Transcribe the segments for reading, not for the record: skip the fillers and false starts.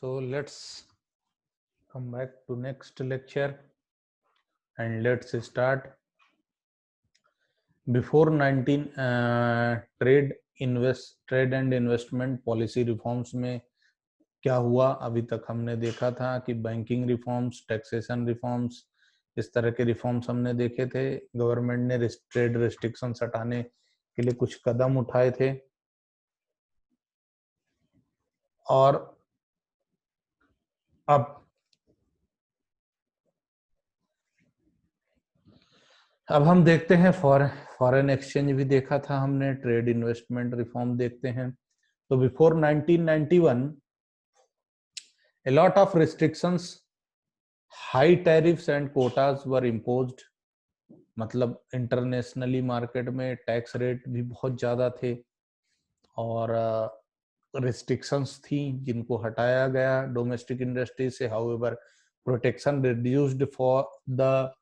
So let's come back to next lecture and let's start. Before 19 trade and investment policy reforms में क्या हुआ, अभी तक हमने देखा था कि बैंकिंग रिफॉर्म्स, टैक्सेशन रिफॉर्म्स, इस तरह के रिफॉर्म्स हमने देखे थे। गवर्नमेंट ने ट्रेड रिस्ट्रिक्शंस हटाने के लिए कुछ कदम उठाए थे और अब हम देखते हैं फॉरेन एक्सचेंज भी देखा था हमने, ट्रेड इन्वेस्टमेंट रिफॉर्म देखते हैं। तो before 1991 a lot of restrictions, high tariffs and quotas were imposed। मतलब इंटरनेशनली मार्केट में टैक्स रेट भी बहुत ज्यादा थे और रिस्ट्रिक्शंस थी जिनको हटाया गया डोमेस्टिक इंडस्ट्री से। However protection reduced for the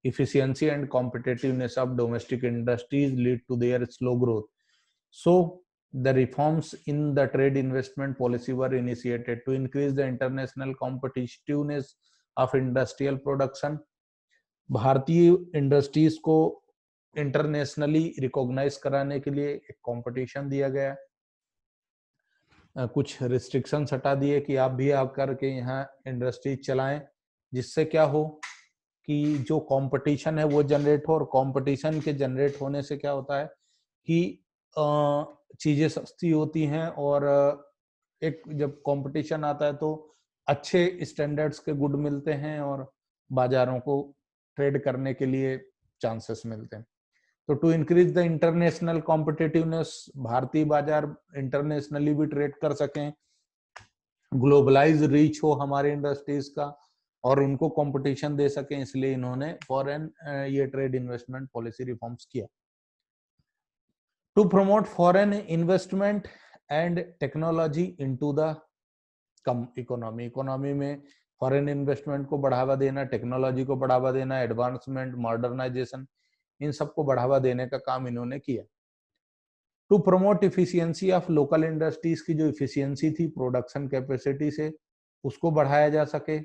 efficiency and competitiveness of domestic industries lead to their slow growth. So the reforms in the trade investment policy were initiated to increase the international competitiveness of industrial production। भारतीय industries को internationally recognise कराने के लिए एक competition दिया गया। कुछ restrictions हटा दिए कि आप भी आकर के यहाँ इंडस्ट्रीज चलाएं, जिससे क्या हो कि जो कंपटीशन है वो जनरेट हो। और कंपटीशन के जनरेट होने से क्या होता है कि चीजें सस्ती होती हैं और एक जब कंपटीशन आता है तो अच्छे स्टैंडर्ड्स के गुड मिलते हैं और बाजारों को ट्रेड करने के लिए चांसेस मिलते हैं। तो to increase the international competitiveness, भारतीय बाजार इंटरनेशनली भी ट्रेड कर सकें, ग्लोबलाइज रीच हो हमारे इंडस्ट्रीज का और उनको कंपटीशन दे सकें, इसलिए इन्होंने फॉरेन ये ट्रेड इन्वेस्टमेंट पॉलिसी रिफॉर्म्स किया। To promote foreign investment and technology into the economy में फॉरेन इन्वेस्टमेंट को बढ़ावा देना, टेक्नोलॉजी को बढ़ावा देना, एडवांसमेंट, मॉडर्नाइजेशन, इन सबको बढ़ावा देने का काम इन्होंने किया। To promote efficiency of local industries की जो इफिशियंसी थी प्रोडक्शन कैपेसिटी से, उसको बढ़ाया जा सके।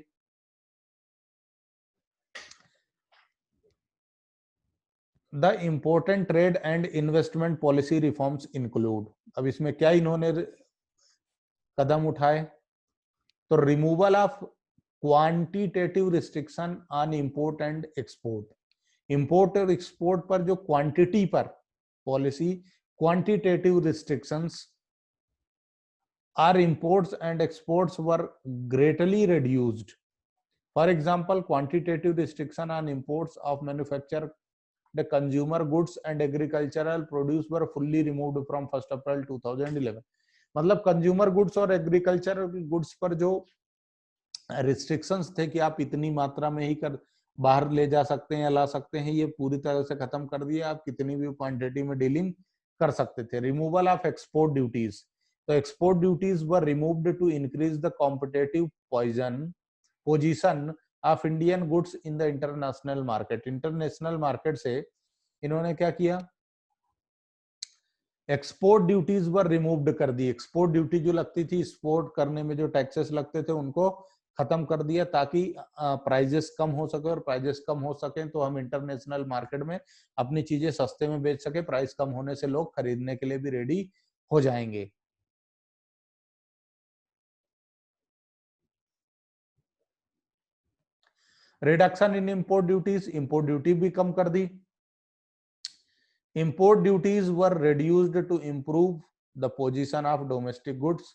The important trade and investment policy reforms include, अब इसमें क्या इन्होंने कदम उठाए, तो removal of quantitative restriction on import and export. Import और एक्सपोर्ट पर जो क्वांटिटी पर policy, quantitative restrictions our imports and exports were greatly reduced। For example, quantitative restriction on imports of manufactured consumer goods and agricultural produce were fully removed from 1st April 2011। मतलब consumer goods और agriculture goods पर जो restrictions थे कि आप इतनी मात्रा में ही कर बाहर ले जा सकते हैं या ला सकते हैं, ये पूरी तरह से खत्म कर दिया। आप कितनी भी क्वांटिटी में डीलिंग कर सकते थे। रिमूवल ऑफ एक्सपोर्ट ड्यूटीज, तो export duties were removed to increase the competitive position of Indian goods in the international market. International market से इन्होंने क्या किया, एक्सपोर्ट ड्यूटीज वर रिमूव्ड कर दी। एक्सपोर्ट ड्यूटी जो लगती थी, एक्सपोर्ट करने में जो टैक्सेस लगते थे उनको खत्म कर दिया ताकि प्राइजेस कम हो सके, और प्राइजेस कम हो सके तो हम इंटरनेशनल मार्केट में अपनी चीजें सस्ते में बेच सके। प्राइस कम होने से लोग खरीदने के लिए भी रेडी हो जाएंगे। Reduction in import duties, import duty भी कम कर दी। Import duties were reduced to improve the position of domestic goods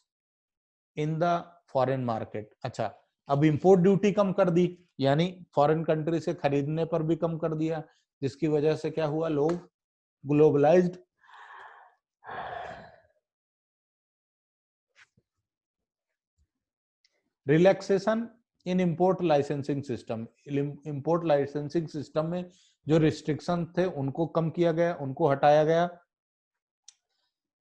in the foreign market. अच्छा, अब इंपोर्ट ड्यूटी कम कर दी, यानी फॉरेन कंट्री से खरीदने पर भी कम कर दिया, जिसकी वजह से क्या हुआ, लोग ग्लोबलाइज्ड रिलैक्सेशन इन import licensing system. Import licensing system में जो रिस्ट्रिक्शन थे उनको कम किया गया, उनको हटाया गया।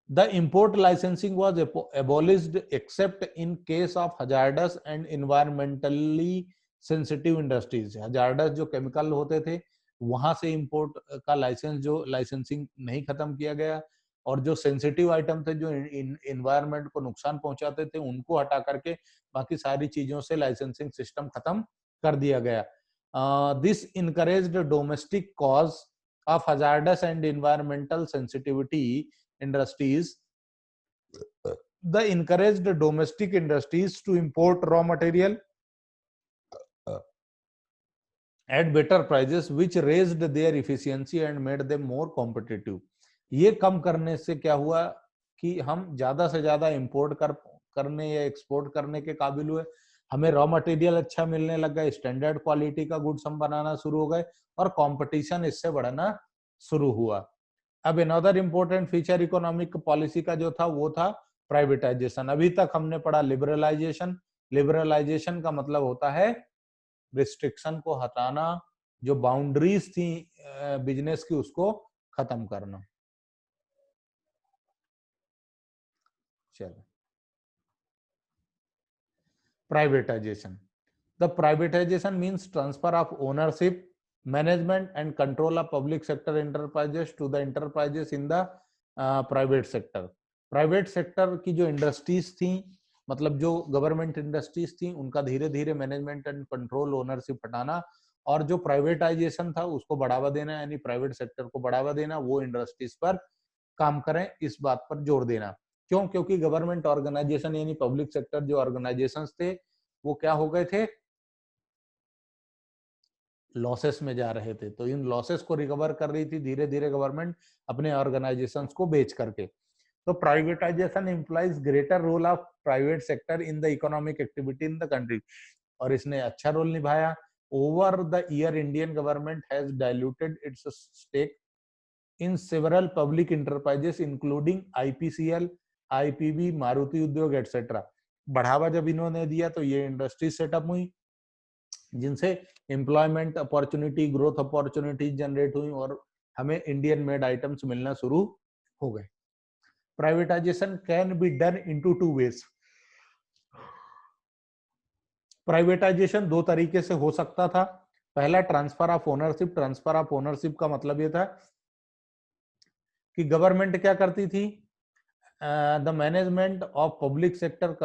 The import licensing was abolished except in case of hazardous and environmentally sensitive industries। hazardous जो केमिकल होते थे वहां से इंपोर्ट का लाइसेंस जो लाइसेंसिंग नहीं खत्म किया गया। और जो सेंसिटिव आइटम थे जो इन्वायरमेंट को नुकसान पहुंचाते थे उनको हटा करके बाकी सारी चीजों से लाइसेंसिंग सिस्टम खत्म कर दिया गया. This encouraged domestic cause of hazardous and environmental sensitivity industries. The encouraged domestic industries to import raw material at better prices, which raised their efficiency and made them more competitive. ये कम करने से क्या हुआ कि हम ज्यादा से ज्यादा इंपोर्ट करने या एक्सपोर्ट करने के काबिल हुए. हमें रॉ मटेरियल अच्छा मिलने लग गया, स्टैंडर्ड क्वालिटी का गुड्स हम बनाना शुरू हो गए और कंपटीशन इससे बढ़ना शुरू हुआ. अब another important feature economic policy का जो था वो था प्राइवेटाइजेशन. अभी तक हमने पढ़ा लिबरलाइजेशन. लिबरलाइजेशन का मतलब होता है रिस्ट्रिक्शन को हटाना, जो बाउंड्रीज थी बिजनेस की उसको खत्म करना. चलो, privatisation. The privatisation means transfer of ownership, management and control of public sector enterprises to the enterprises in the private sector. Private sector की जो इंडस्ट्रीज थी, मतलब जो गवर्नमेंट इंडस्ट्रीज थी, उनका धीरे धीरे मैनेजमेंट एंड कंट्रोल ओनरशिप हटाना और जो प्राइवेटाइजेशन था उसको बढ़ावा देना, यानी प्राइवेट सेक्टर को बढ़ावा देना, वो इंडस्ट्रीज पर काम करें इस बात पर जोर देना. क्यों? क्योंकि गवर्नमेंट ऑर्गेनाइजेशन यानी पब्लिक सेक्टर जो ऑर्गेनाइजेशंस थे वो क्या हो गए थे, लॉसेस में जा रहे थे. तो इन लॉसेस को रिकवर कर रही थी धीरे धीरे गवर्नमेंट अपने ऑर्गेनाइजेशंस को बेच करके. तो privatization implies greater role of private sector in the economic activity in the country. और इसने अच्छा रोल निभाया. Over the year Indian government has diluted its stake in several public enterprises including IPCL, IPB, Maruti Udyog etcetera. बढ़ावा जब इन्होंने दिया तो ये इंडस्ट्री सेटअप हुई जिनसे employment opportunity, growth opportunity generate हुई और हमें इंडियन मेड आइटम्स मिलना शुरू हो गए. Privatization can be done into two ways. Privatization दो तरीके से हो सकता था. पहला transfer of ownership. Transfer of ownership का मतलब ये था कि गवर्नमेंट क्या करती थी, the management of public sector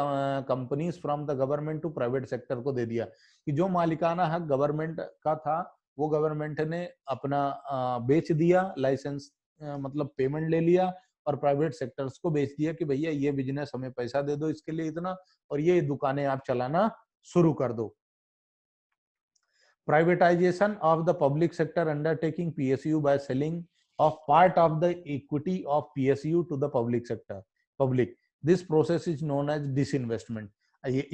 companies from the government to private sector को दे दिया कि जो मालिकाना हक गवर्नमेंट का था वो गवर्नमेंट ने अपना बेच दिया, लाइसेंस मतलब पेमेंट ले लिया और प्राइवेट सेक्टर्स को बेच दिया कि भैया ये बिजनेस हमें पैसा दे दो इसके लिए इतना और ये दुकानें आप चलाना शुरू कर दो. Privatisation of the public sector undertaking PSU by selling of part of the equity of PSU to the public. This process is known as disinvestment.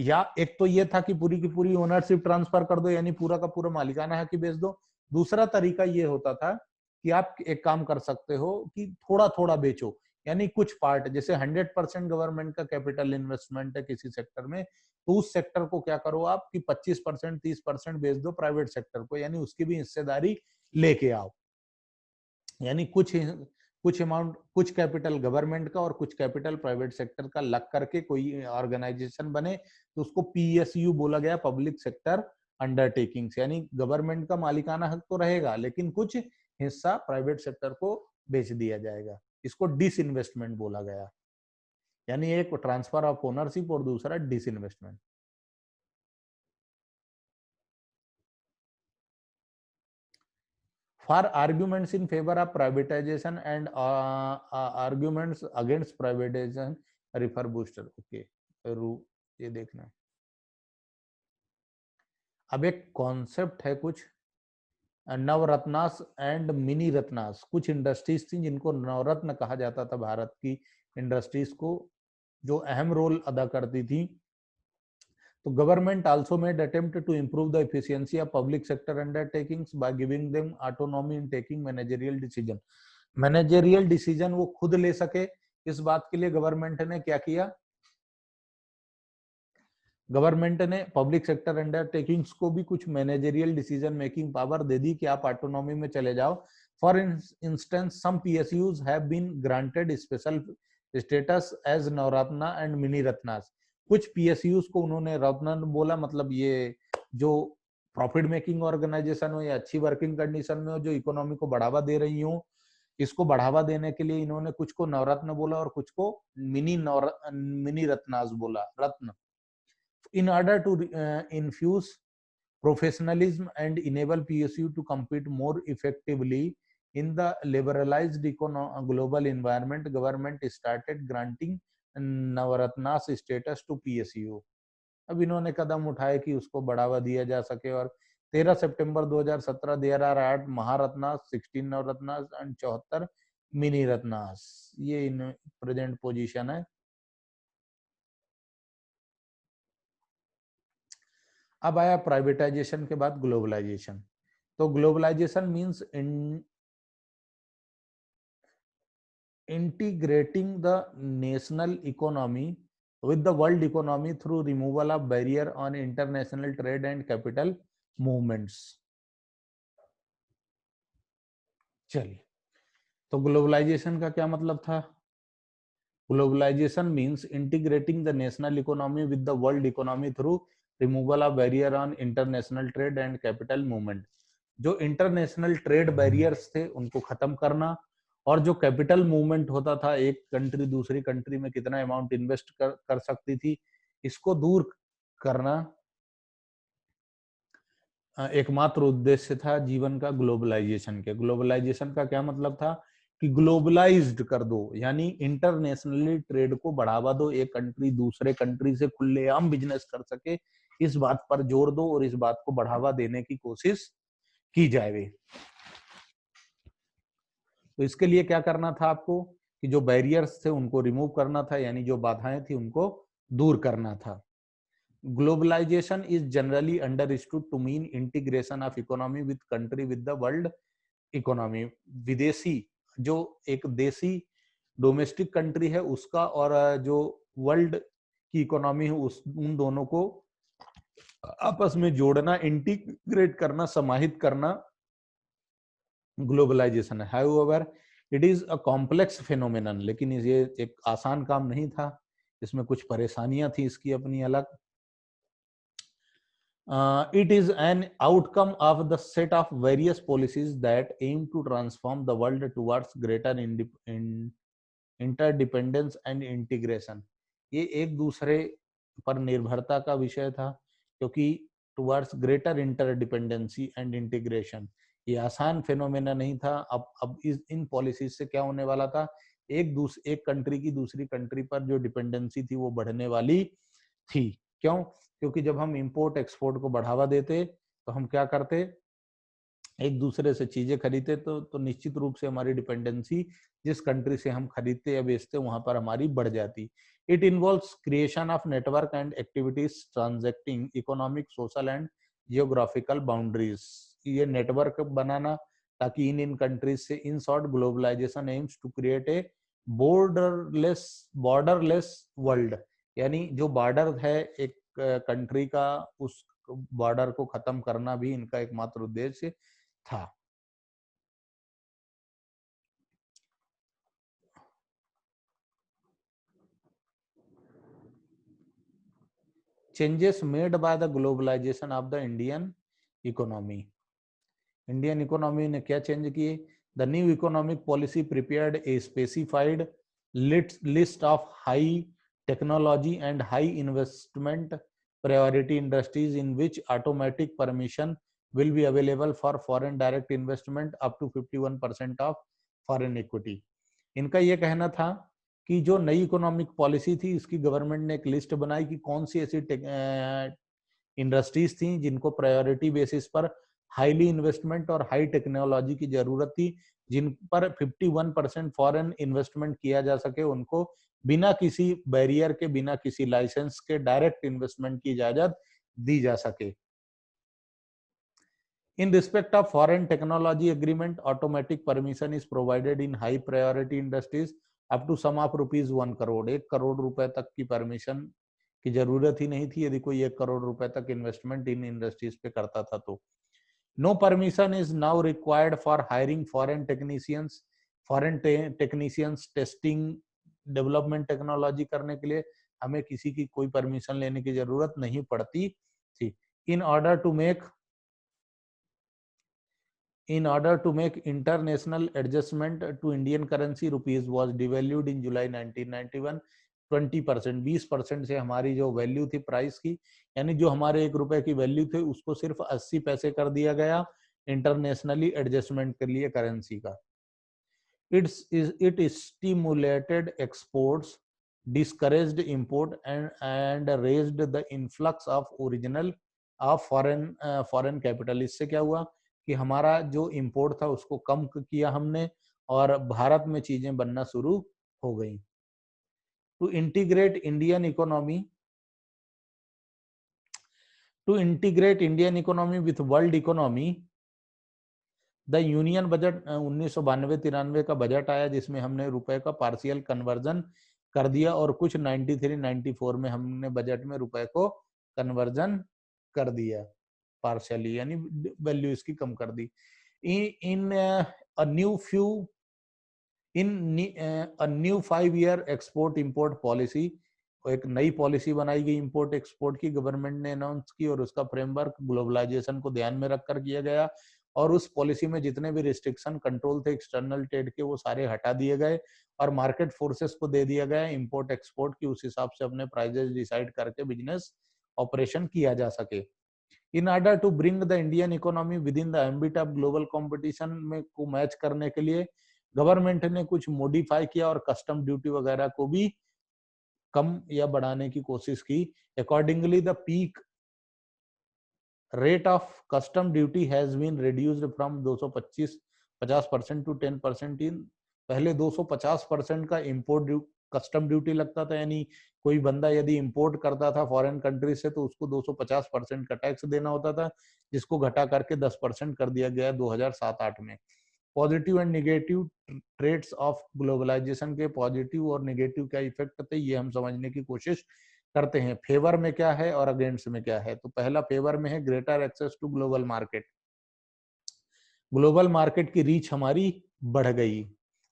या एक तो ये था कि पूरी की पूरी ओनरशिप ट्रांसफर कर दो यानी पूरा का पूरा मालिकाना हक ही बेच दो. दूसरा तरीका ये होता था कि आप एक काम कर सकते हो कि थोड़ा थोड़ा बेचो, यानी कुछ पार्ट, जैसे 100% गवर्नमेंट का कैपिटल इन्वेस्टमेंट है किसी सेक्टर में तो उस सेक्टर को क्या करो आप कि 25% 30% बेच दो प्राइवेट सेक्टर को, यानी उसकी भी हिस्सेदारी लेके आओ. यानी कुछ अमाउंट, कुछ कैपिटल गवर्नमेंट का और कुछ कैपिटल प्राइवेट सेक्टर का लग करके कोई ऑर्गेनाइजेशन बने तो उसको पीएसयू बोला गया, पब्लिक सेक्टर अंडरटेकिंग्स. यानी गवर्नमेंट का मालिकाना हक तो रहेगा लेकिन कुछ हिस्सा प्राइवेट सेक्टर को बेच दिया जाएगा. इसको डिसइन्वेस्टमेंट बोला गया. यानी एक ट्रांसफर ऑफ ओनरशिप और दूसरा disinvestment. For arguments in favor of privatization and arguments against privatization, refer booster. Okay, ये देखना. अब एक कॉन्सेप्ट है कुछ नवरत्नास एंड मिनी रत्नास. कुछ इंडस्ट्रीज थी जिनको नवरत्न कहा जाता था भारत की इंडस्ट्रीज को, जो अहम रोल अदा करती थी. तो government also made attempt to improve the efficiency of public sector undertakings by giving them autonomy in taking managerial decision. Managerial decision वो खुद ले सके, इस बात के लिए गवर्नमेंट ने क्या किया, गवर्नमेंट ने पब्लिक सेक्टर अंडरटेकिंग्स को भी कुछ मैनेजरियल डिसीजन मेकिंग पावर दे दी कि आप ऑटोनॉमी में चले जाओ. For instance some PSUs have been granted special status as Navratna and mini Ratnas. कुछ पीएसयूज को उन्होंने रत्न बोला, मतलब ये जो प्रॉफिट मेकिंग ऑर्गेनाइजेशन हो या अच्छी वर्किंग कंडीशन में हो, जो इकोनॉमी को बढ़ावा दे रही हो, इसको बढ़ावा देने के लिए इन्होंने कुछ को नवरत्न बोला और कुछ को मिनी रत्नास बोला, Ratna. In order to infuse professionalism and enable PSU to compete more effectively in the liberalized global environment, government started granting नवरत्नास status to PSU। अब इन्होंने कदम उठाए कि उसको बढ़ावा दिया जा सके और 13 सितंबर 2017 there are 8 Maharatnas, 16 Navratnas and 74 mini Ratnas. ये इन प्रेजेंट पोजीशन है। अब आया प्राइवेटाइजेशन के बाद ग्लोबलाइजेशन। तो globalization means integrating the national economy with the world economy through removal of barrier on international trade and capital movements। चलिए, तो ग्लोबलाइजेशन का क्या मतलब था? Globalization means integrating the national economy with the world economy through removal of barrier on international trade and capital movement. जो international trade barriers थे उनको खत्म करना, और जो कैपिटल मूवमेंट होता था, एक कंट्री दूसरी कंट्री में कितना अमाउंट इन्वेस्ट कर सकती थी, इसको दूर करना एकमात्र उद्देश्य था जीवन का ग्लोबलाइजेशन के। ग्लोबलाइजेशन का क्या मतलब था कि ग्लोबलाइज्ड कर दो, यानी इंटरनेशनली ट्रेड को बढ़ावा दो, एक कंट्री दूसरे कंट्री से खुलेआम बिजनेस कर सके, इस बात पर जोर दो और इस बात को बढ़ावा देने की कोशिश की जाए। तो इसके लिए क्या करना था आपको कि जो बैरियर्स थे उनको रिमूव करना था, यानी जो बाधाएं थी उनको दूर करना था। Globalization is generally understood to mean integration of economy with country with the world economy. विदेशी जो एक देशी डोमेस्टिक कंट्री है उसका और जो वर्ल्ड की इकोनॉमी है उन दोनों को आपस में जोड़ना, इंटीग्रेट करना, समाहित करना ग्लोबलाइजेशन है। However it is a complex phenomenon, लेकिन ये एक आसान काम नहीं था, इसमें कुछ परेशानियां थी इसकी अपनी अलग। It is an outcome of the set of various policies that aim to transform the world towards greater interdependence and integration। ये एक दूसरे पर निर्भरता का विषय था, क्योंकि towards greater interdependency and integration, ये आसान फेनोमेना नहीं था। अब इन पॉलिसीज से क्या होने वाला था, एक कंट्री की दूसरी कंट्री पर जो डिपेंडेंसी थी वो बढ़ने वाली थी। क्यों? क्योंकि जब हम इंपोर्ट एक्सपोर्ट को बढ़ावा देते तो हम क्या करते, एक दूसरे से चीजें खरीदते, तो निश्चित रूप से हमारी डिपेंडेंसी जिस कंट्री से हम खरीदते या बेचते वहां पर हमारी बढ़ जाती। It involves creation of network and activities transacting economic, social and geographical boundaries. ये नेटवर्क बनाना ताकि इन कंट्रीज से, in short globalization aims to create a borderless world, यानी जो बॉर्डर है एक कंट्री का, उस बॉर्डर को खत्म करना भी इनका एकमात्र उद्देश्य था। Changes made by the globalization of the Indian economy. Indian economy ने क्या चेंज किए? The new economic policy prepared a specified list of high technology and high investment priority industries in which automatic permission will be available for foreign direct investment up to 51% of foreign equity। इनका ये कहना था कि जो नई economic policy थी, इसकी government ने एक लिस्ट बनाई कि कौन सी ऐसी इंडस्ट्रीज थी जिनको प्रायोरिटी बेसिस पर हाईली इन्वेस्टमेंट और हाई टेक्नोलॉजी की जरूरत थी, जिन पर 51% फॉरेन इन्वेस्टमेंट किया जा सके, उनको बिना किसी बैरियर के, बिना किसी लाइसेंस के डायरेक्ट इन्वेस्टमेंट की इजाजत दी जा सके। In respect of foreign technology agreement, automatic permission is provided in high priority industries up to sum of rupees 1 crore। 1 crore रुपए तक की परमिशन की जरूरत ही नहीं थी यदि कोई 1 करोड़ रुपए तक इन्वेस्टमेंट इन इंडस्ट्रीज पे करता था तो। No permission is now required for hiring foreign technicians. Foreign technicians testing development technology करने के लिए हमें किसी की कोई परमिशन लेने की जरूरत नहीं पड़ती थी। In order to make in order to make international adjustment to Indian currency, rupees was devalued in July 1991 20%, 20% से हमारी जो वैल्यू थी प्राइस की, यानी जो हमारे 1 रुपए की वैल्यू थी उसको सिर्फ 80 पैसे कर दिया गया इंटरनेशनली एडजस्टमेंट के लिए करेंसी का। It stimulated exports, discouraged import and raised the influx of original of foreign capital। इससे क्या हुआ कि हमारा जो इंपोर्ट था उसको कम किया हमने और भारत में चीजें बनना शुरू हो गई। To integrate Indian economy with world economy, the union budget 1992-93 का बजट आया जिसमें हमने रुपए का पार्शियल कन्वर्जन कर दिया और कुछ 93-94 में हमने बजट में रुपए को कन्वर्जन कर दिया पार्शियली, यानी वैल्यू इसकी कम कर दी। In a new 5-year export import policy, एक नई पॉलिसी बनाई गई इंपोर्ट एक्सपोर्ट की, गवर्नमेंट ने अनाउंस की और उसका फ्रेमवर्क ग्लोबलाइजेशन को ध्यान में रखकर किया गया और उस पॉलिसी में जितने भी रिस्ट्रिक्शन कंट्रोल थे एक्सटर्नल ट्रेड के वो सारे हटा दिए गए और मार्केट फोर्सेस को दे दिया गया इंपोर्ट एक्सपोर्ट की, उस हिसाब से अपने प्राइजेस डिसाइड करके बिजनेस ऑपरेशन किया जा सके। In order to bring the Indian economy within the ambit of global competition में को मैच करने के लिए गवर्नमेंट ने कुछ मॉडिफाई किया और कस्टम ड्यूटी वगैरह को भी कम या बढ़ाने की कोशिश की। Accordingly the peak rate of custom duty has been reduced from 250% to 10% in, पहले 250% का इंपोर्ट कस्टम ड्यूटी लगता था, यानी कोई बंदा यदि इंपोर्ट करता था फॉरेन कंट्री से तो उसको 250% का टैक्स देना होता था, जिसको घटा करके 10% कर दिया गया 2007-8 में। Positive and negative trades of globalization के पॉजिटिव और नेगेटिव क्या इफेक्ट थे ये हम समझने की कोशिश करते हैं। फेवर में क्या है और अगेंस्ट में क्या है। तो पहला फेवर में है greater access to global market. Global market की रीच हमारी बढ़ गई,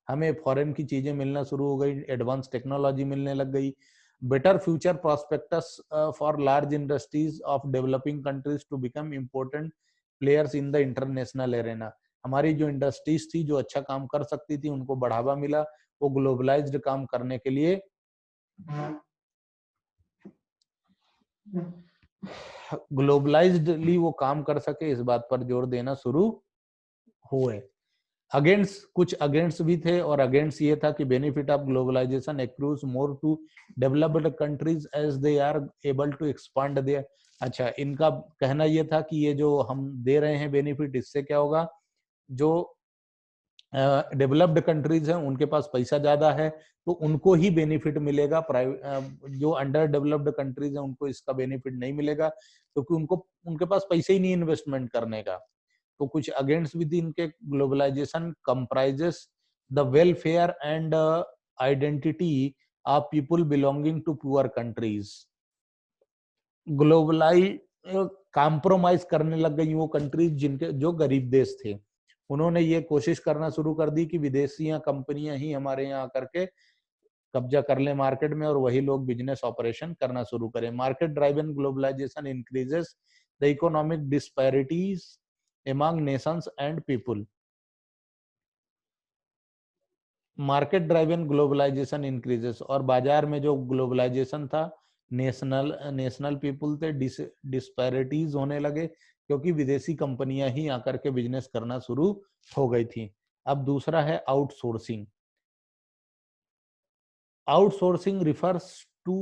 हमें फॉरेन की चीजें मिलना शुरू हो गई, एडवांस टेक्नोलॉजी मिलने लग गई। Better future prospects for large industries of developing countries to become important players in the international arena. हमारी जो इंडस्ट्रीज थी जो अच्छा काम कर सकती थी उनको बढ़ावा मिला, वो ग्लोबलाइज्ड काम करने के लिए ग्लोबलाइज्डली वो काम कर सके, इस बात पर जोर देना शुरू हुए। अगेंस्ट कुछ अगेंस्ट भी थे और अगेंस्ट ये था कि benefit of globalization accrues more to developed countries as they are able to expand their. अच्छा, इनका कहना ये था कि ये जो हम दे रहे हैं बेनिफिट, इससे क्या होगा, जो डेवलप्ड कंट्रीज हैं उनके पास पैसा ज्यादा है तो उनको ही बेनिफिट मिलेगा, जो अंडर डेवलप्ड कंट्रीज हैं उनको इसका बेनिफिट नहीं मिलेगा क्योंकि उनके पास पैसे ही नहीं इन्वेस्टमेंट करने का। तो कुछ अगेंस्ट विद इनके globalization compromises the welfare and identity of people belonging to poor countries. Globalize compromise करने लग गई वो कंट्रीज जिनके जो गरीब देश थे, उन्होंने ये कोशिश करना शुरू कर दी कि विदेशी कंपनियां ही हमारे यहाँ आकर के कब्जा कर ले मार्केट में और वही लोग बिजनेस ऑपरेशन करना शुरू करें। Market driven globalization increases the economic disparities among nations and people। Market driven globalization increases, और बाजार में जो ग्लोबलाइजेशन था नेशनल पीपल थे, डिस्पैरिटीज होने लगे क्योंकि विदेशी कंपनियां ही आकर के बिजनेस करना शुरू हो गई थी। अब दूसरा है outsourcing. Outsourcing refers to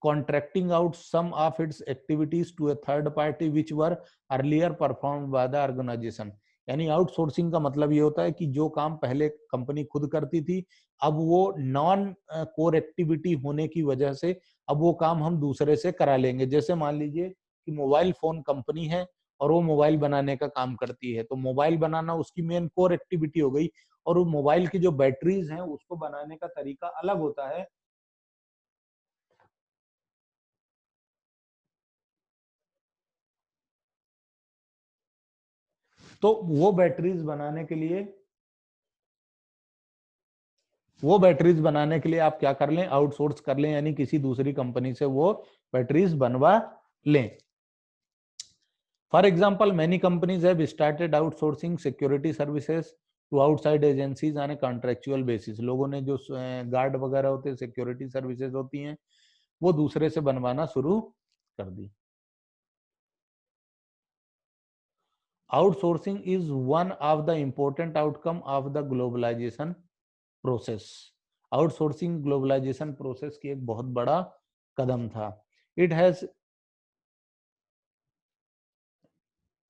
contracting out some of its activities to a third party which were earlier performed by the organization। यानी आउटसोर्सिंग का मतलब ये होता है कि जो काम पहले कंपनी खुद करती थी अब वो नॉन कोर एक्टिविटी होने की वजह से अब वो काम हम दूसरे से करा लेंगे। जैसे मान लीजिए कि मोबाइल फोन कंपनी है और वो मोबाइल बनाने का काम करती है, तो मोबाइल बनाना उसकी मेन कोर एक्टिविटी हो गई और वो मोबाइल की जो बैटरीज हैं उसको बनाने का तरीका अलग होता है। तो वो बैटरीज बनाने के लिए आप क्या कर लें, आउटसोर्स कर लें, यानी किसी दूसरी कंपनी से वो बैटरीज बनवा लें। For example, many companies have started outsourcing security services to outside agencies on a contractual basis. लोगों ने जो गार्ड वगैरह होते हैं, सिक्योरिटी सर्विसेज होती हैं, वो दूसरे से बनवाना शुरू कर दी. Outsourcing is one of the important outcome of the globalization process. Outsourcing globalization process की एक बहुत बड़ा कदम था. It has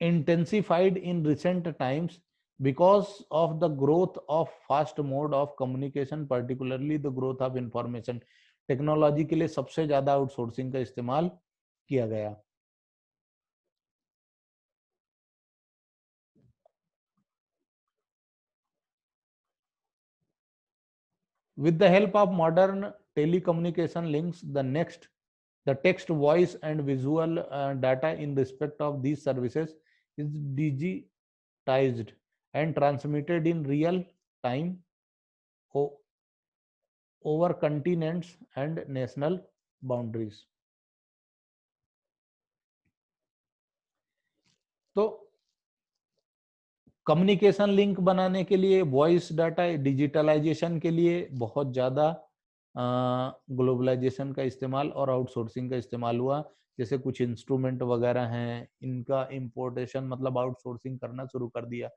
intensified in recent times because of the growth of fast mode of communication, particularly the growth of information. Technology के लिए सबसे ज्यादा outsourcing का इस्तेमाल किया गया. With the help of modern telecommunication links, the text, voice, and visual data in respect of these services is digitized and transmitted in real time over continents and national boundaries. तो communication link बनाने के लिए, voice data digitalisation के लिए बहुत ज़्यादा globalisation का इस्तेमाल और आउटसोर्सिंग का इस्तेमाल हुआ. जैसे कुछ इंस्ट्रूमेंट वगैरह हैं, इनका इंपोर्टेशन मतलब आउटसोर्सिंग करना शुरू कर दिया.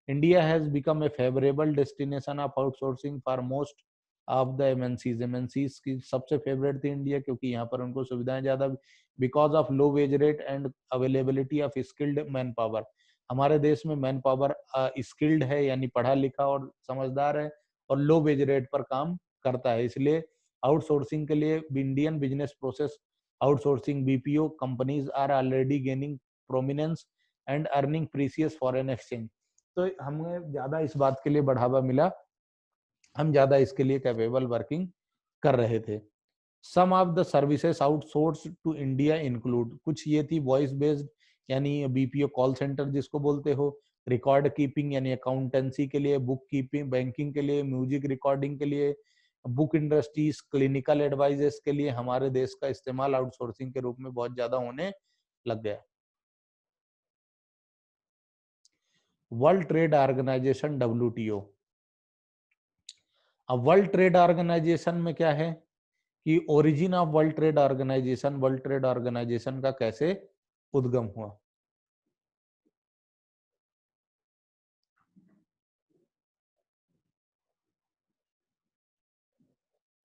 India has become a favourable destination of outsourcing for most of the MNCs. MNCs की सबसे फेवरेट थी इंडिया, क्योंकि यहाँ पर उनको सुविधाएं ज़्यादा, because of low wage rate and availability of skilled man power. हमारे देश में मैन पावर स्किल्ड है, यानी पढ़ा लिखा और समझदार है, और लो वेज रेट पर काम करता है. इसलिए आउटसोर्सिंग के लिए Indian business process outsourcing BPO companies are already gaining prominence and earning precious foreign exchange. तो हमें ज्यादा इस बात के लिए बढ़ावा मिला, हम ज्यादा इसके लिए कैपेबल वर्किंग कर रहे थे. Some of the services outsource to India include, कुछ ये थी वॉइस बेस्ड यानी बीपीओ कॉल सेंटर जिसको बोलते हो, रिकॉर्ड कीपिंग यानी अकाउंटेंसी के लिए, बुक कीपिंग बैंकिंग के लिए, म्यूजिक रिकॉर्डिंग के लिए, बुक इंडस्ट्रीज, क्लिनिकल एडवाइजेस के लिए हमारे देश का इस्तेमाल आउटसोर्सिंग के रूप में बहुत ज्यादा होने लग गया. World trade organization WTO. अब वर्ल्ड ट्रेड ऑर्गेनाइजेशन में क्या है कि origin of world trade organization का कैसे उद्गम हुआ.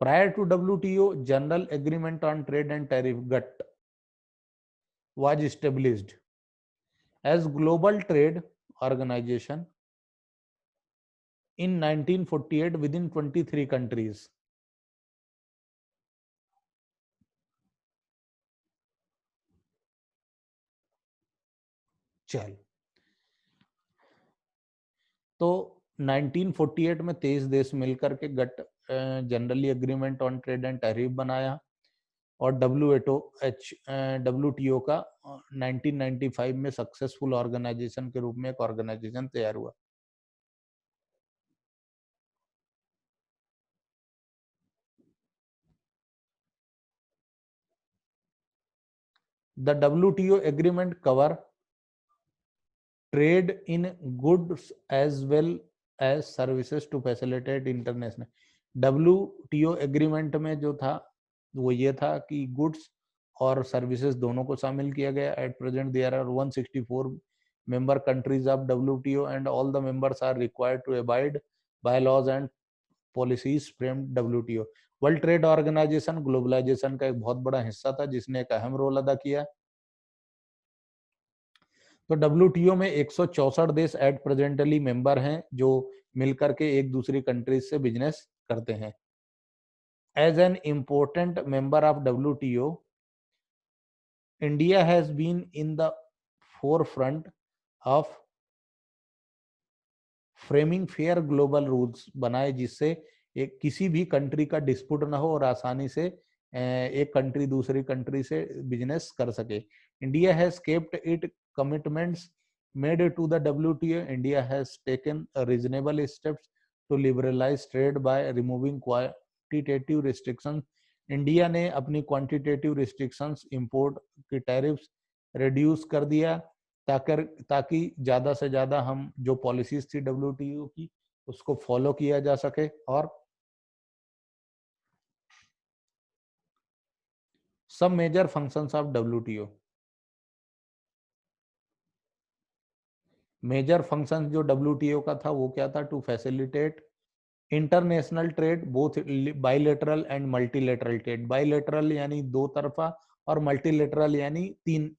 Prior to WTO, General Agreement on Trade and Tariff (GATT) was established as Global Trade Organization in 1948 within 23 countries. चल, तो 1948 में 23 देश मिलकर के GATT generally agreement on trade and tariff बनाया, और WTO का 1995 में सक्सेसफुल ऑर्गेनाइजेशन के रूप में एक ऑर्गेनाइजेशन तैयार हुआ. The WTO agreement cover trade in goods as well as services to facilitate international. WTO agreement में जो था वो ये था कि गुड्स और सर्विसेज दोनों को शामिल किया गया. At present there are 164 member countries of WTO and all the members are required to abide by laws and policies framed WTO. World trade organization globalization का एक बहुत बड़ा हिस्सा था, जिसने एक अहम रोल अदा किया. तो WTO में 164 देश एट प्रेजेंटली मेंबर हैं, जो मिलकर के एक दूसरी कंट्रीज से बिजनेस करते हैं. As an important member of WTO, India has been in the forefront of framing fair global rules बनाए, जिससे एक किसी भी कंट्री का डिस्प्यूट ना हो और आसानी से एक कंट्री दूसरी कंट्री से बिजनेस कर सके. India has kept it commitments made to the WTO. India has taken reasonable steps to liberalize trade by removing quantitative restrictions. India ने अपनी क्वांटिटेटिव रिस्ट्रिक्शंस, इंपोर्ट की टैरिफ्स रिड्यूस कर दिया, ताकि ज्यादा से ज्यादा हम जो पॉलिसीज थी WTO की उसको फॉलो किया जा सके। और सब major functions of WTO, major function जो WTO का था वो क्या था? To facilitate international trade, both bilateral and multilateral trade. Bilateral यानी दो तरफा और मल्टीलेटरल यानी तीन।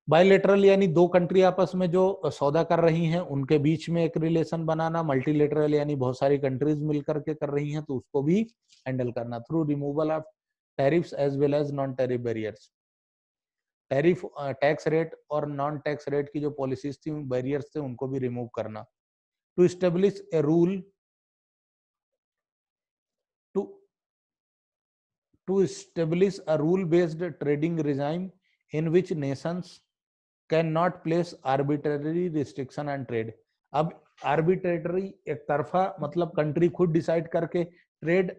बाइलेटरल यानी दो कंट्री आपस में जो सौदा कर रही हैं उनके बीच में एक रिलेशन बनाना। मल्टीलेटरल यानी बहुत सारी कंट्रीज मिलकर के कर रही हैं तो उसको भी हैंडल करना through removal of tariffs as well as non tariff barriers. Tariff tax rate और नॉन टैक्स रेट की जो पॉलिसीज थी, बैरियर्स थे, उनको भी रिमूव करना। To establish a rule to establish a rule-based trading regime in which nations cannot place arbitrary restriction on trade। अब arbitrary एक तरफा मतलब कंट्री खुद डिसाइड करके ट्रेड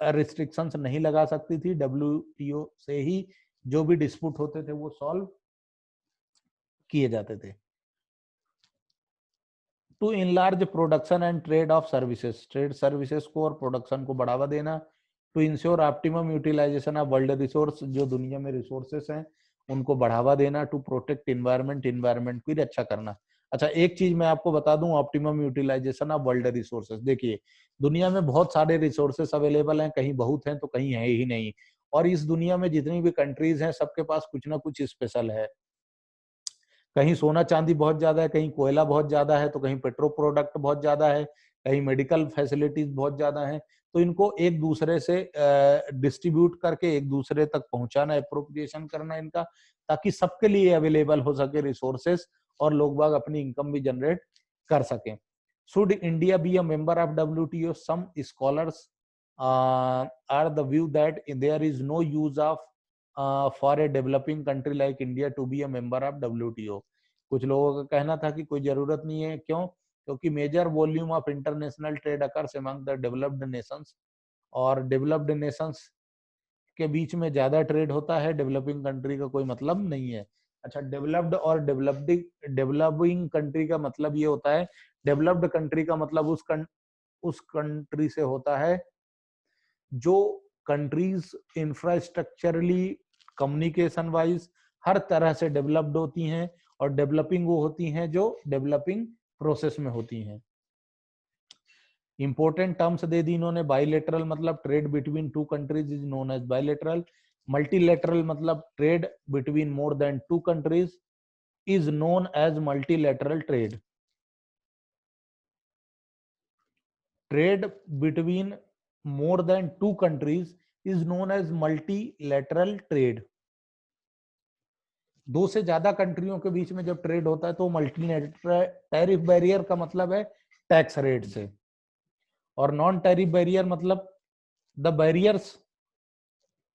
रिस्ट्रिक्शंस नहीं लगा सकती थी। WTO से ही जो भी डिस्प्यूट होते थे वो सॉल्व किए जाते थे। To enlarge production and trade of services, trade services को और प्रोडक्शन को बढ़ावा देना। To ensure optimum utilization of world resource, जो दुनिया में रिसोर्सेस हैं उनको बढ़ावा देना। टू प्रोटेक्ट इन्वायरमेंट, इन्वायरमेंट की रक्षा करना। अच्छा, एक चीज मैं आपको बता दूं, optimum utilization of world resources. देखिए, दुनिया में बहुत सारे रिसोर्सेस अवेलेबल हैं, कहीं बहुत हैं तो कहीं है ही नहीं। और इस दुनिया में जितनी भी कंट्रीज हैं सबके पास कुछ ना कुछ स्पेशल है। कहीं सोना चांदी बहुत ज्यादा है, कहीं कोयला बहुत ज्यादा है, तो कहीं पेट्रो प्रोडक्ट बहुत ज्यादा है, कहीं मेडिकल फैसिलिटीज बहुत ज्यादा है। तो इनको एक दूसरे से डिस्ट्रीब्यूट करके एक दूसरे तक पहुंचाना, एप्रोप्रिएशन करना इनका, ताकि सबके लिए अवेलेबल हो सके रिसोर्सेस और लोग बाग अपनी इनकम भी जनरेट कर सकें। Should India be a member of WTO? Some scholars are the view that there is no use of for a developing country like India to be a member of WTO। कुछ लोगों का कहना था कि कोई जरूरत नहीं है। क्यों? क्योंकि major volume of international trade occurs among the developed nations, और डेवलप्ड नेशंस के बीच में ज्यादा ट्रेड होता है, डेवलपिंग कंट्री का कोई मतलब नहीं है। अच्छा, डेवलप्ड और डेवलपिंग कंट्री का मतलब ये होता है, डेवलप्ड कंट्री का मतलब उस कंट्री से होता है जो कंट्रीज इंफ्रास्ट्रक्चरली, कम्युनिकेशन वाइज हर तरह से डेवलप्ड होती हैं, और डेवलपिंग वो होती हैं जो डेवलपिंग प्रोसेस में होती हैं। इंपॉर्टेंट टर्म्स दे दी इन्होंने। बाइलेटरल मतलब trade between two countries is known as bilateral. Multilateral मतलब trade between more than two countries is known as multilateral trade. Trade between more than two countries is known as multilateral trade। दो से ज्यादा कंट्रियों के बीच में जब trade होता है तो मल्टीलेटरल। टैरिफ बैरियर का मतलब है टैक्स रेट से, और नॉन टैरिफ बैरियर मतलब the barriers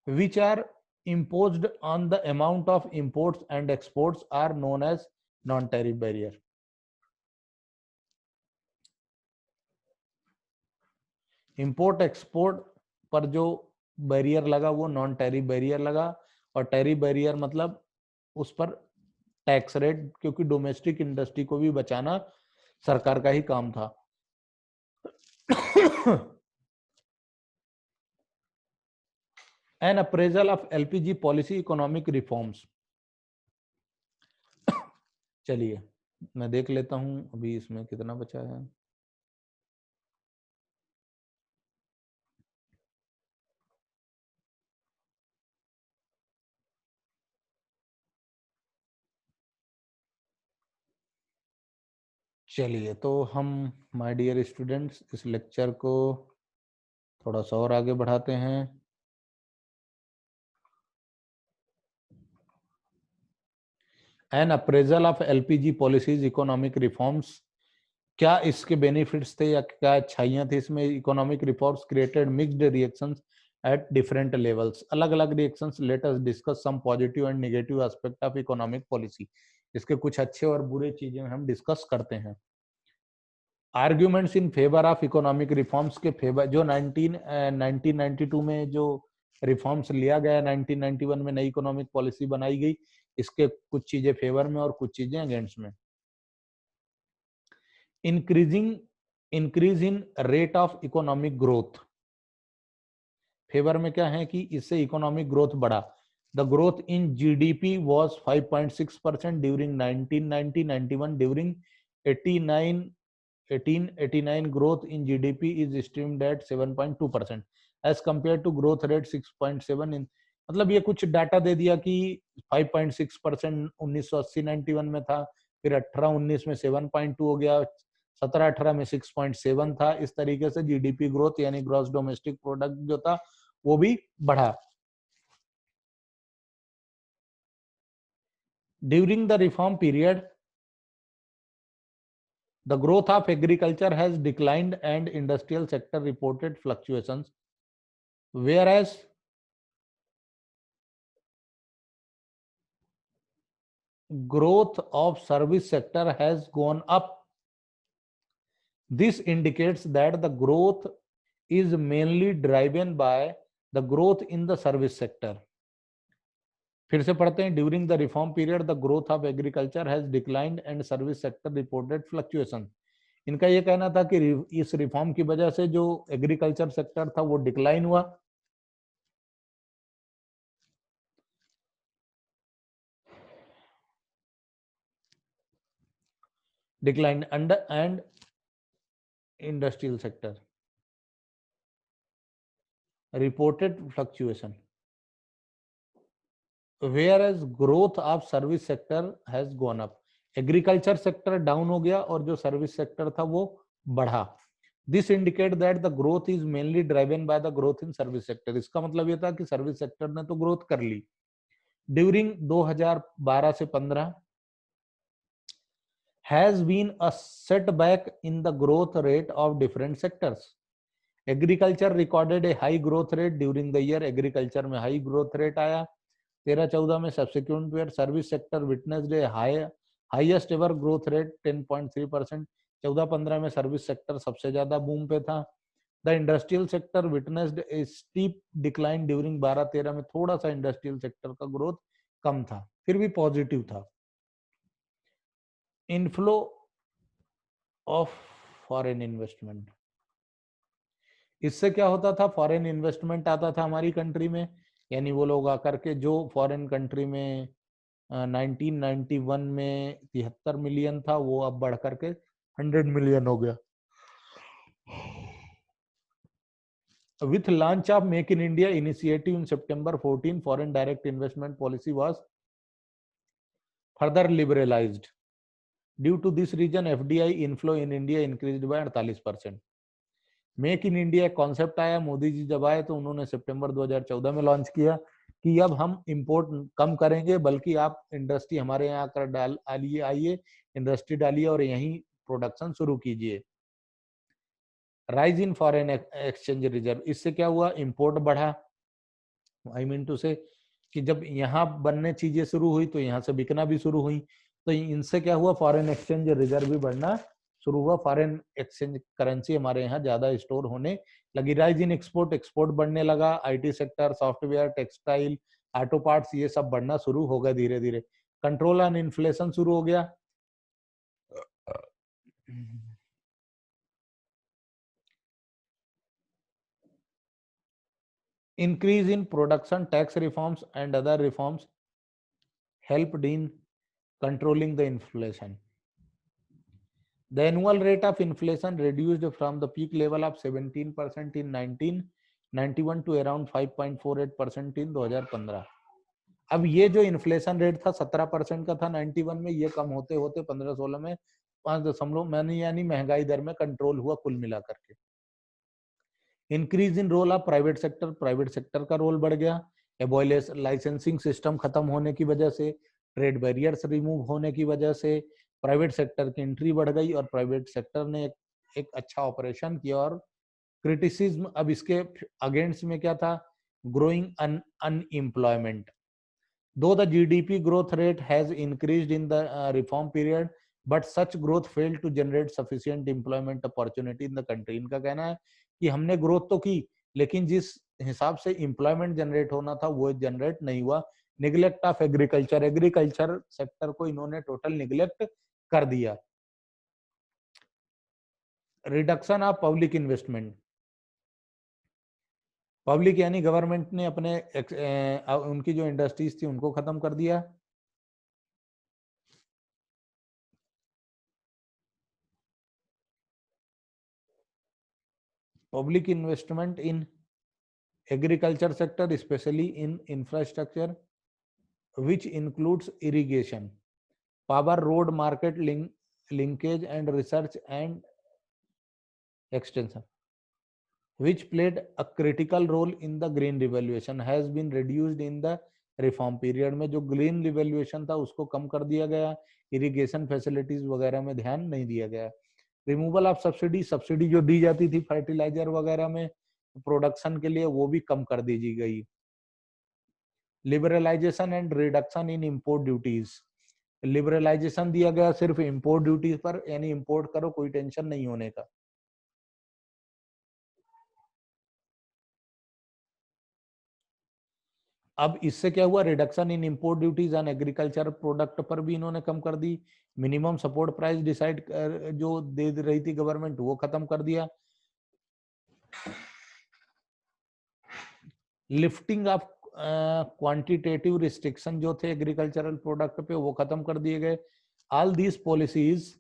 which are imposed on the amount of imports and exports are known as non tariff barrier। Import export पर जो बैरियर लगा वो नॉन टैरिफ बैरियर लगा, और टैरिफ बैरियर मतलब उस पर टैक्स रेट, क्योंकि डोमेस्टिक इंडस्ट्री को भी बचाना सरकार का ही काम था। An appraisal of LPG policy economic reforms. चलिए मैं देख लेता हूं अभी इसमें कितना बचा है। चलिए तो हम माय डियर स्टूडेंट्स इस लेक्चर को थोड़ा सा और आगे बढ़ाते हैं। An appraisal of LPG policies economic reforms. क्या इसके बेनिफिट्स थे या क्या अच्छाइयां थी इसमें? Economic reforms created mixed reactions at different levels. अलग अलग reactions. Let us discuss some positive and negative aspect of economic policy. इसके कुछ अच्छे और बुरे चीजें हम डिस्कस करते हैं। Arguments in favour of economic reforms के फेवर, जो 1992 में जो रिफॉर्म्स लिया गया, 1991 में नई इकोनॉमिक पॉलिसी बनाई गई, इसके कुछ चीजें फेवर में और कुछ चीजें अगेंस्ट में। Increase in rate of economic growth, favour में क्या है कि इससे इकोनॉमिक ग्रोथ बढ़ा। The growth in GDP was 5.6% during 1990-91, during 1889 growth in GDP is estimated at 7.2% as compared to growth rate 6.7 in, मतलब ये कुछ डाटा दे दिया कि 5.6% 1980-91 में था, फिर 18-19 में 7.2 हो गया, 17-18 में 6.7 था। इस तरीके से जीडीपी ग्रोथ यानी ग्रॉस डोमेस्टिक प्रोडक्ट जो था वो भी बढ़ा। During the reform period the growth of agriculture has declined and industrial sector reported fluctuations, whereas growth of service sector has gone up. This indicates that the growth is mainly driven by the growth in the service sector. फिर से पढ़ते हैं, during the reform period the growth of agriculture has declined and service sector reported fluctuation. इनका ये कहना था कि इस रिफॉर्म की वजह से जो एग्रीकल्चर सेक्टर था वो डिक्लाइन हुआ, declined and industrial sector reported fluctuation, whereas growth of service sector has gone up. Agriculture sector down हो गया और जो सर्विस सेक्टर था वो बढ़ा। This indicate that the growth is mainly driven by the growth in service sector. इसका मतलब ये था कि सर्विस सेक्टर ने तो ग्रोथ कर ली। ड्यूरिंग 2012 से 15 has been a setback in the growth rate of different sectors. Agriculture recorded a high growth rate during the year. Agriculture में high growth rate आया 13-14 में। Subsequent year service sector witnessed a highest ever growth rate 10.3%. 14-15 में service sector सबसे ज्यादा boom पे था। The industrial sector witnessed A steep decline during 12-13 में। थोड़ा सा इंडस्ट्रियल सेक्टर का ग्रोथ कम था, फिर भी पॉजिटिव था। इनफ्लो ऑफ फॉरेन इन्वेस्टमेंट, इससे क्या होता था, फॉरेन इन्वेस्टमेंट आता था हमारी कंट्री में, यानी वो लोग आकर के जो फॉरेन कंट्री में 1991 में 73 मिलियन था वो अब बढ़ करके 100 मिलियन हो गया। With launch of Make in India initiative in September 14, foreign direct investment policy was further liberalized. Due to this reason, FDI inflow in India increased by 48%. Make in India concept आया, मोदी जी जब आए तो उन्होंने सितंबर 2014 में launch किया कि अब हम इंपोर्ट कम करेंगे, बल्कि आप इंडस्ट्री हमारे यहाँ आकर आइए, इंडस्ट्री डालिए और यहीं प्रोडक्शन शुरू कीजिए। Rise in foreign exchange reserve, इससे क्या हुआ, इंपोर्ट बढ़ा। आई मीन टू से कि जब यहाँ बनने चीजें शुरू हुई तो यहाँ से बिकना भी शुरू हुई, तो इनसे क्या हुआ, फॉरेन एक्सचेंज रिजर्व भी बढ़ना शुरू हुआ। फॉरेन एक्सचेंज करेंसी हमारे यहाँ ज्यादा स्टोर होने लगी। राइज इन एक्सपोर्ट, एक्सपोर्ट बढ़ने लगा। IT sector, software, textile, auto parts, ये सब बढ़ना शुरू हो गया धीरे धीरे। कंट्रोल ऑन इन्फ्लेशन शुरू हो गया। Increase in production tax reforms and other reforms helped in controlling the inflation. The annual rate of inflation reduced from the peak level of 17% in 1991 to around 5.48% in 2015. अब ये जो inflation rate था 17% का था 91 में, ये कम होते होते 15-16 में 5 यानी महंगाई दर में कंट्रोल हुआ कुल मिलाकर के। Increase in role of private sector, private sector का रोल बढ़ गया। एबॉयलेस लाइसेंसिंग सिस्टम खत्म होने की वजह से, ट्रेड बैरियर्स रिमूव होने की वजह से प्राइवेट सेक्टर की एंट्री बढ़ गई और प्राइवेट सेक्टर ने एक अच्छा ऑपरेशन किया। और क्रिटिसिज्म अब इसके अगेंस्ट में क्या था, growing unemployment. Though the GDP growth rate has increased in the reform period but such growth failed to generate sufficient employment opportunity in the country. इनका कहना है कि हमने ग्रोथ तो की, लेकिन जिस हिसाब से एम्प्लॉयमेंट जनरेट होना था वो जनरेट नहीं हुआ, neglect of agriculture, agriculture sector को इन्होंने टोटल निग्लेक्ट कर दिया। Reduction of public investment, public यानी गवर्नमेंट ने अपने उनकी जो इंडस्ट्रीज थी उनको खत्म कर दिया। Public investment in agriculture sector specially in infrastructure which includes irrigation, power, road, market linkage and research and extension, which played a critical role in the green revolution, has been reduced in the reform period। में जो green revolution था उसको कम कर दिया गया, irrigation facilities वगैरह में ध्यान नहीं दिया गया। रिमूवल ऑफ सब्सिडी, सब्सिडी जो दी जाती थी फर्टिलाइजर वगैरह में प्रोडक्शन के लिए वो भी कम कर दी गई। Liberalization and reduction in import duties, liberalization दिया गया सिर्फ इंपोर्ट ड्यूटीज पर, यानी इंपोर्ट करो कोई टेंशन नहीं होने का। अब इससे क्या हुआ, reduction in import duties on agriculture product पर भी इन्होंने कम कर दी। मिनिमम सपोर्ट प्राइस डिसाइड जो दे रही थी गवर्नमेंट वो खत्म कर दिया। लिफ्टिंग ऑफ क्वांटिटेटिव रिस्ट्रिक्शन जो थे एग्रीकल्चरल प्रोडक्ट पे वो खत्म कर दिए गए। All these policies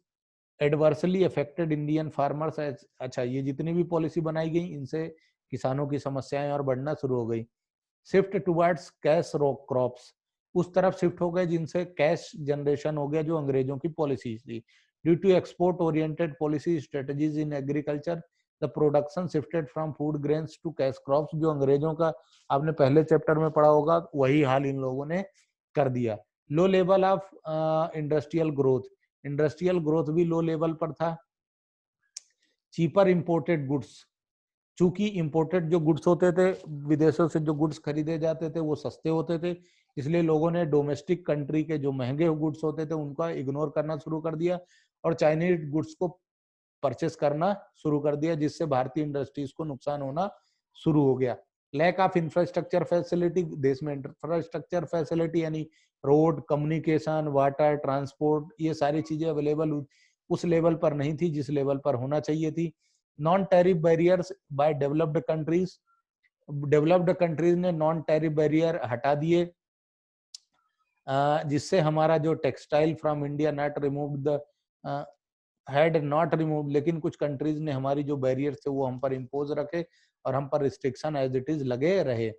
adversely affected Indian farmers. अच्छा, ये जितनी भी पॉलिसी बनाई गई इनसे किसानों की समस्याएं और बढ़ना शुरू हो गई। शिफ्ट टुवर्ड्स कैश क्रॉप्स, उस तरफ शिफ्ट हो गए जिनसे कैश जनरेशन हो गया जो अंग्रेजों की पॉलिसीज थी। Due to export oriented policy strategies in agriculture the production shifted from food grains to cash crops. जो अंग्रेजों का आपने पहले चैप्टर में पढ़ा होगा वही हाल इन लोगों ने कर दिया। Low level of industrial growth, industrial growth भी लो लेवल पर था। चीपर इंपोर्टेड गुड्स, चूंकि इंपोर्टेड जो गुड्स होते थे, विदेशों से जो गुड्स खरीदे जाते थे वो सस्ते होते थे, इसलिए लोगों ने डोमेस्टिक कंट्री के जो महंगे गुड्स होते थे उनका इग्नोर करना शुरू कर दिया और चाइनीज गुड्स को परचेस करना शुरू कर दिया, जिससे भारतीय इंडस्ट्रीज को नुकसान होना शुरू हो गया। लैक ऑफ इंफ्रास्ट्रक्चर फैसिलिटी, देश में इंफ्रास्ट्रक्चर फैसिलिटी यानी रोड, कम्युनिकेशन, वाटर, ट्रांसपोर्ट, ये सारी चीजें अवेलेबल उस लेवल पर नहीं थी जिस लेवल पर होना चाहिए थी। Non tariff barriers by developed countries, developed countries ने नॉन टैरिफ बैरियर हटा दिए, जिससे हमारा जो textile from India not removed the had not remove, लेकिन कुछ कंट्रीज ने हमारी जो बैरियर थे वो हम पर इम्पोज रखे और हम पर रिस्ट्रिक्शन एज इट इज लगे रहे।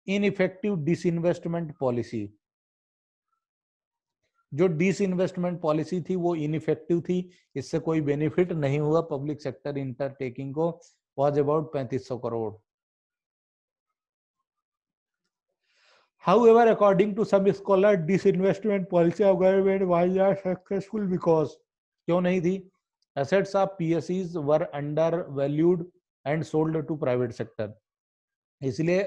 इनइफेक्टिव डिसइन्वेस्टमेंट पॉलिसी, जो डिसइन्वेस्टमेंट पॉलिसी थी वो इनइफेक्टिव थी, इससे कोई बेनिफिट नहीं हुआ पब्लिक सेक्टर इंटरटेकिंग को, was about 3500 crore. However, according to some scholars, disinvestment policy of government was not successful because क्यों नहीं थी? Assets of PSEs were undervalued and sold to private sector, इसलिए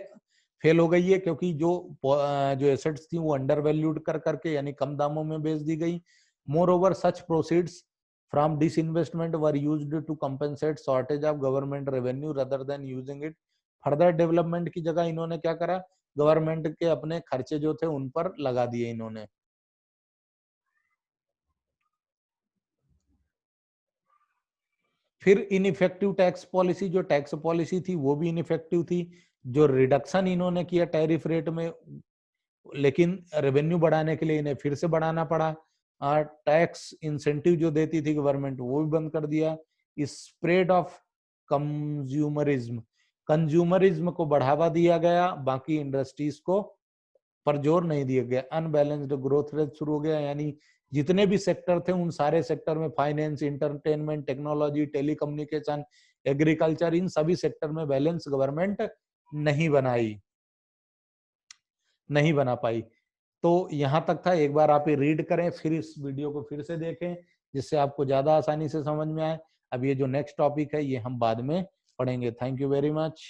फेल हो गई है क्योंकि जो एसेट्स थी वो अंडर वैल्यूड कर करके यानी कम दामों में बेच दी गई। Moreover such proceeds from disinvestment were used to compensate shortage of government revenue rather than using it further development की जगह इन्होंने क्या करा, गवर्नमेंट के अपने खर्चे जो थे उन पर लगा दिए इन्होंने। फिर इनइफेक्टिव टैक्स पॉलिसी, जो टैक्स पॉलिसी थी वो भी इनइफेक्टिव थी। जो रिडक्शन इन्होंने किया टैरिफ रेट में, लेकिन रेवेन्यू बढ़ाने के लिए इन्हें फिर से बढ़ाना पड़ा। टैक्स इंसेंटिव जो देती थी गवर्नमेंट वो भी बंद कर दिया। स्प्रेड ऑफ कंज्यूमरिज्म, कंज्यूमरिज्म को बढ़ावा दिया गया, बाकी इंडस्ट्रीज को पर जोर नहीं दिया गया। अनबैलेंस्ड ग्रोथ रेट शुरू हो गया, यानी जितने भी सेक्टर थे उन सारे सेक्टर में finance, entertainment, technology, telecommunication, agriculture, इन सभी सेक्टर में बैलेंस गवर्नमेंट नहीं बना पाई। तो यहां तक था, एक बार आप ये रीड करें, फिर इस वीडियो को फिर से देखें जिससे आपको ज्यादा आसानी से समझ में आए। अब ये जो नेक्स्ट टॉपिक है ये हम बाद में पढ़ेंगे। Thank you very much.